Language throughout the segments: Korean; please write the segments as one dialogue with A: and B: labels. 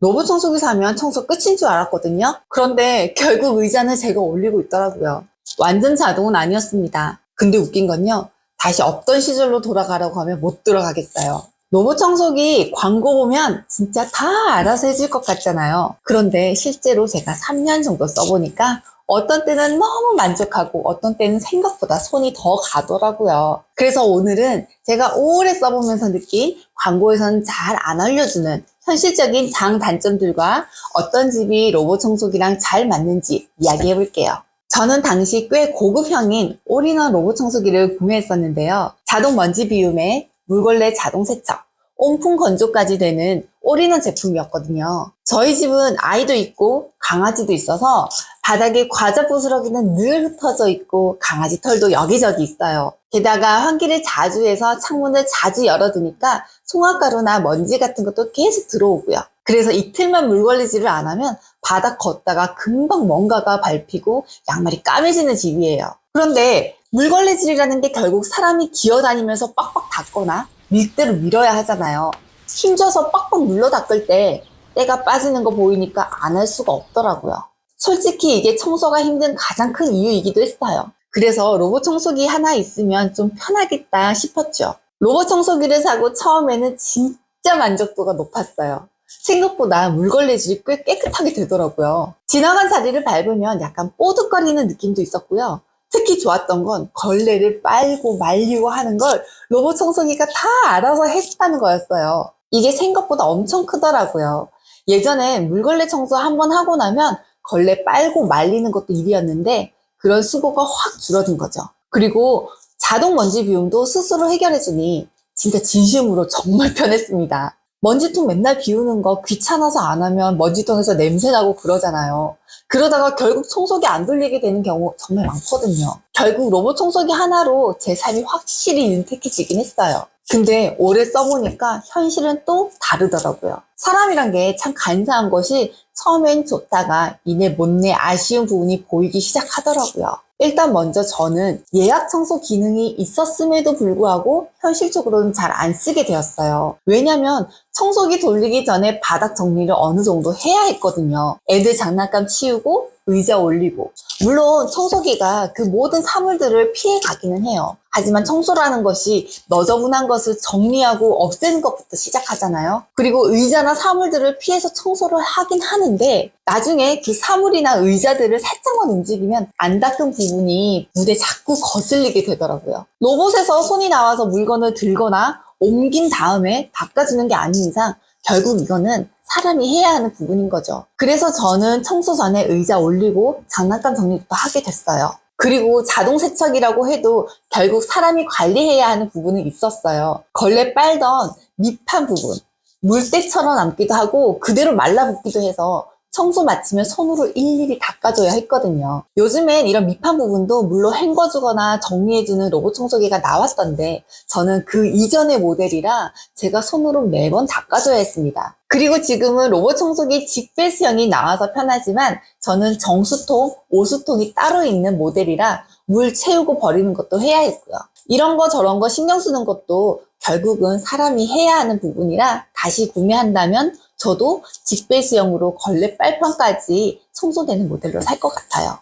A: 로봇 청소기 사면 청소 끝인 줄 알았거든요. 그런데 결국 의자는 제가 올리고 있더라고요. 완전 자동은 아니었습니다. 근데 웃긴 건요, 다시 없던 시절로 돌아가라고 하면 못 돌아가겠어요. 로봇 청소기 광고 보면 진짜 다 알아서 해줄 것 같잖아요. 그런데 실제로 제가 3년 정도 써보니까 어떤 때는 너무 만족하고 어떤 때는 생각보다 손이 더 가더라고요. 그래서 오늘은 제가 오래 써보면서 느낀 광고에서는 잘 안 알려주는 현실적인 장단점들과 어떤 집이 로봇 청소기랑 잘 맞는지 이야기해 볼게요. 저는 당시 꽤 고급형인 올인원 로봇 청소기를 구매했었는데요. 자동 먼지 비움에 물걸레 자동 세척, 온풍 건조까지 되는 올인원 제품이었거든요. 저희 집은 아이도 있고 강아지도 있어서 바닥에 과자 부스러기는 늘 흩어져 있고 강아지 털도 여기저기 있어요. 게다가 환기를 자주 해서 창문을 자주 열어두니까 송화가루나 먼지 같은 것도 계속 들어오고요. 그래서 이틀만 물걸레질을 안 하면 바닥 걷다가 금방 뭔가가 밟히고 양말이 까매지는 집이에요. 그런데 물걸레질이라는 게 결국 사람이 기어다니면서 빡빡 닦거나 밀대로 밀어야 하잖아요. 힘줘서 빡빡 눌러 닦을 때 때가 빠지는 거 보이니까 안 할 수가 없더라고요. 솔직히 이게 청소가 힘든 가장 큰 이유이기도 했어요. 그래서 로봇 청소기 하나 있으면 좀 편하겠다 싶었죠. 로봇 청소기를 사고 처음에는 진짜 만족도가 높았어요. 생각보다 물걸레질이 꽤 깨끗하게 되더라고요. 지나간 자리를 밟으면 약간 뽀득거리는 느낌도 있었고요. 특히 좋았던 건 걸레를 빨고 말리고 하는 걸 로봇 청소기가 다 알아서 해준다는 거였어요. 이게 생각보다 엄청 크더라고요. 예전에 물걸레 청소 한번 하고 나면 걸레 빨고 말리는 것도 일이었는데 그런 수고가 확 줄어든 거죠. 그리고 자동 먼지 비움도 스스로 해결해주니 진짜 진심으로 정말 편했습니다. 먼지통 맨날 비우는 거 귀찮아서 안 하면 먼지통에서 냄새나고 그러잖아요. 그러다가 결국 청소기 안 돌리게 되는 경우 정말 많거든요. 결국 로봇 청소기 하나로 제 삶이 확실히 윤택해지긴 했어요. 근데 오래 써보니까 현실은 또 다르더라고요. 사람이란 게 참 간사한 것이 처음엔 좋다가 이내 못내 아쉬운 부분이 보이기 시작하더라고요. 일단 먼저 저는 예약 청소 기능이 있었음에도 불구하고 현실적으로는 잘 안 쓰게 되었어요. 왜냐면 청소기 돌리기 전에 바닥 정리를 어느 정도 해야 했거든요. 애들 장난감 치우고 의자 올리고. 물론 청소기가 그 모든 사물들을 피해 가기는 해요. 하지만 청소라는 것이 너저분한 것을 정리하고 없애는 것부터 시작하잖아요. 그리고 의자나 사물들을 피해서 청소를 하긴 하는데 나중에 그 사물이나 의자들을 살짝만 움직이면 안 닦은 부분이 물에 자꾸 거슬리게 되더라고요. 로봇에서 손이 나와서 물건을 들거나 옮긴 다음에 닦아주는 게 아닌 이상 결국 이거는 사람이 해야 하는 부분인 거죠. 그래서 저는 청소 전에 의자 올리고 장난감 정리부터 하게 됐어요. 그리고 자동 세척이라고 해도 결국 사람이 관리해야 하는 부분은 있었어요. 걸레 빨던 밑판 부분, 물때처럼 남기도 하고 그대로 말라붙기도 해서 청소 마치면 손으로 일일이 닦아줘야 했거든요. 요즘엔 이런 밑판 부분도 물론 헹궈주거나 정리해주는 로봇 청소기가 나왔던데 저는 그 이전의 모델이라 제가 손으로 매번 닦아줘야 했습니다. 그리고 지금은 로봇 청소기 직배수형이 나와서 편하지만 저는 정수통, 오수통이 따로 있는 모델이라 물 채우고 버리는 것도 해야 했고요. 이런 거 저런 거 신경 쓰는 것도 결국은 사람이 해야 하는 부분이라 다시 구매한다면 저도 직배수형으로 걸레 빨판까지 청소되는 모델로 살 것 같아요.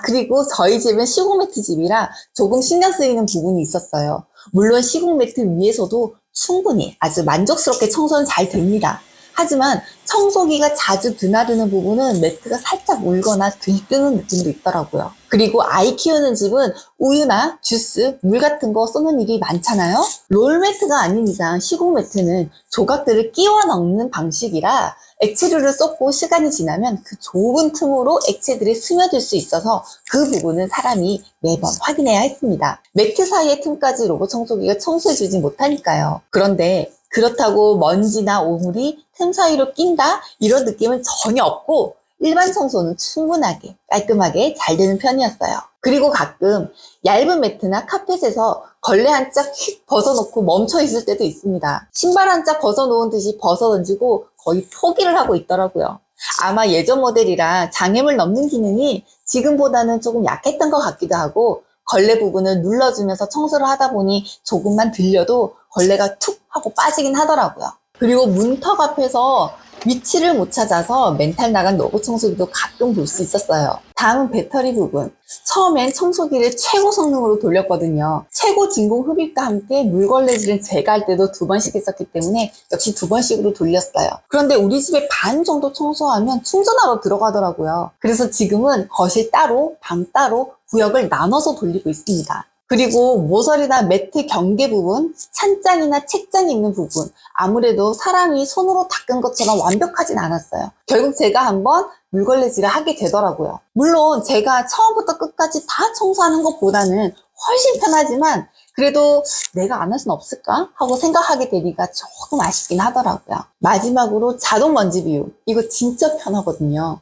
A: 그리고 저희 집은 시공 매트 집이라 조금 신경 쓰이는 부분이 있었어요. 물론 시공 매트 위에서도 충분히 아주 만족스럽게 청소는 잘 됩니다. 하지만 청소기가 자주 드나드는 부분은 매트가 살짝 울거나 들뜨는 느낌도 있더라고요. 그리고 아이 키우는 집은 우유나 주스, 물 같은 거 쏘는 일이 많잖아요. 롤매트가 아닌 이상 시공 매트는 조각들을 끼워 넣는 방식이라 액체류를 쏟고 시간이 지나면 그 좁은 틈으로 액체들이 스며들 수 있어서 그 부분은 사람이 매번 확인해야 했습니다. 매트 사이의 틈까지 로봇 청소기가 청소해주지 못하니까요. 그런데 그렇다고 먼지나 오물이 틈 사이로 낀다? 이런 느낌은 전혀 없고 일반 청소는 충분하게 깔끔하게 잘 되는 편이었어요. 그리고 가끔 얇은 매트나 카펫에서 걸레 한 짝 휙 벗어놓고 멈춰 있을 때도 있습니다. 신발 한 짝 벗어놓은 듯이 벗어던지고 거의 포기를 하고 있더라고요. 아마 예전 모델이라 장애물 넘는 기능이 지금보다는 조금 약했던 것 같기도 하고 걸레 부분을 눌러주면서 청소를 하다 보니 조금만 들려도 걸레가 툭 하고 빠지긴 하더라고요. 그리고 문턱 앞에서 위치를 못 찾아서 멘탈 나간 로봇 청소기도 가끔 볼 수 있었어요. 다음은 배터리 부분. 처음엔 청소기를 최고 성능으로 돌렸거든요. 최고 진공 흡입과 함께 물걸레질은 제가 할 때도 2번씩 했었기 때문에 역시 2번씩으로 돌렸어요. 그런데 우리 집에 반 정도 청소하면 충전하러 들어가더라고요. 그래서 지금은 거실 따로, 방 따로 구역을 나눠서 돌리고 있습니다. 그리고 모서리나 매트 경계 부분, 찬장이나 책장이 있는 부분, 아무래도 사람이 손으로 닦은 것처럼 완벽하진 않았어요. 결국 제가 한번 물걸레질을 하게 되더라고요. 물론 제가 처음부터 끝까지 다 청소하는 것보다는 훨씬 편하지만 그래도 내가 안 할 수는 없을까 하고 생각하게 되기가 조금 아쉽긴 하더라고요. 마지막으로 자동 먼지 비움. 이거 진짜 편하거든요.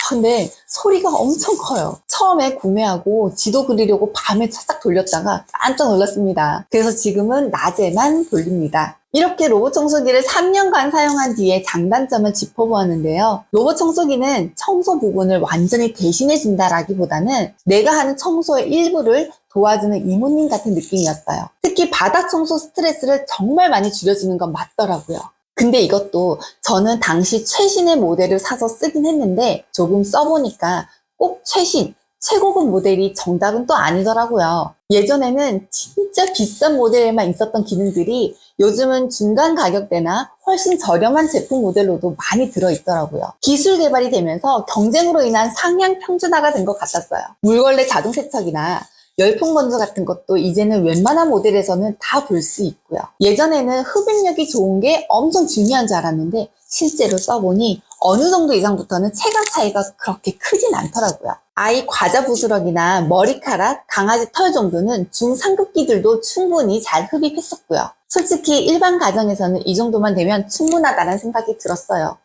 A: 근데 소리가 엄청 커요. 처음에 구매하고 지도 그리려고 밤에 살짝 돌렸다가 깜짝 놀랐습니다. 그래서 지금은 낮에만 돌립니다. 이렇게 로봇 청소기를 3년간 사용한 뒤에 장단점을 짚어보았는데요. 로봇 청소기는 청소 부분을 완전히 대신해 준다라기보다는 내가 하는 청소의 일부를 도와주는 이모님 같은 느낌이었어요. 특히 바닥 청소 스트레스를 정말 많이 줄여주는 건 맞더라고요. 근데 이것도 저는 당시 최신의 모델을 사서 쓰긴 했는데 조금 써보니까 꼭 최신, 최고급 모델이 정답은 또 아니더라고요. 예전에는 진짜 비싼 모델에만 있었던 기능들이 요즘은 중간 가격대나 훨씬 저렴한 제품 모델로도 많이 들어있더라고요. 기술 개발이 되면서 경쟁으로 인한 상향 평준화가 된 것 같았어요. 물걸레 자동 세척이나 열풍 건조 같은 것도 이제는 웬만한 모델에서는 다 볼 수 있고요. 예전에는 흡입력이 좋은 게 엄청 중요한 줄 알았는데 실제로 써보니 어느 정도 이상부터는 체감 차이가 그렇게 크진 않더라고요. 아이 과자 부스러기나 머리카락, 강아지 털 정도는 중상급기들도 충분히 잘 흡입했었고요. 솔직히 일반 가정에서는 이 정도만 되면 충분하다는 생각이 들었어요.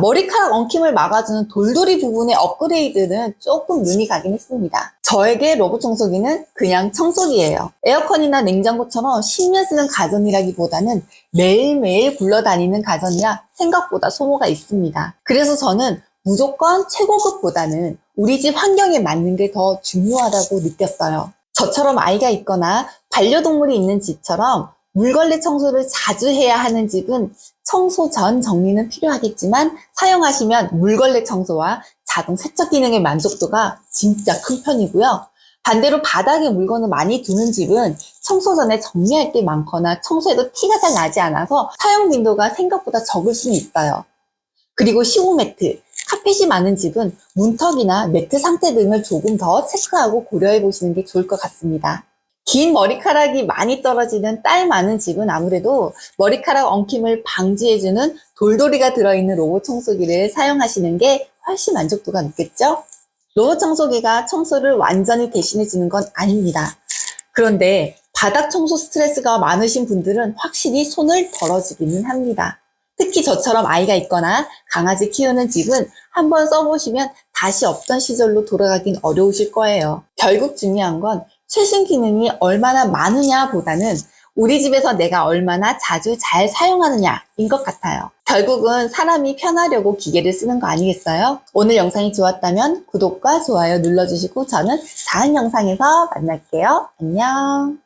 A: 머리카락 엉킴을 막아주는 돌돌이 부분의 업그레이드는 조금 눈이 가긴 했습니다. 저에게 로봇 청소기는 그냥 청소기예요. 에어컨이나 냉장고처럼 10년 쓰는 가전이라기보다는 매일매일 굴러다니는 가전이라 생각보다 소모가 있습니다. 그래서 저는 무조건 최고급보다는 우리 집 환경에 맞는 게 더 중요하다고 느꼈어요. 저처럼 아이가 있거나 반려동물이 있는 집처럼 물걸레 청소를 자주 해야 하는 집은 청소 전 정리는 필요하겠지만 사용하시면 물걸레 청소와 자동 세척 기능의 만족도가 진짜 큰 편이고요. 반대로 바닥에 물건을 많이 두는 집은 청소 전에 정리할 게 많거나 청소해도 티가 잘 나지 않아서 사용 빈도가 생각보다 적을 수는 있어요. 그리고 시공 매트, 카펫이 많은 집은 문턱이나 매트 상태 등을 조금 더 체크하고 고려해 보시는 게 좋을 것 같습니다. 긴 머리카락이 많이 떨어지는 딸 많은 집은 아무래도 머리카락 엉킴을 방지해주는 돌돌이가 들어있는 로봇 청소기를 사용하시는 게 훨씬 만족도가 높겠죠? 로봇 청소기가 청소를 완전히 대신해주는 건 아닙니다. 그런데 바닥 청소 스트레스가 많으신 분들은 확실히 손을 덜어주기는 합니다. 특히 저처럼 아이가 있거나 강아지 키우는 집은 한번 써보시면 다시 없던 시절로 돌아가긴 어려우실 거예요. 결국 중요한 건 최신 기능이 얼마나 많으냐 보다는 우리 집에서 내가 얼마나 자주 잘 사용하느냐인 것 같아요. 결국은 사람이 편하려고 기계를 쓰는 거 아니겠어요? 오늘 영상이 좋았다면 구독과 좋아요 눌러주시고 저는 다음 영상에서 만날게요. 안녕.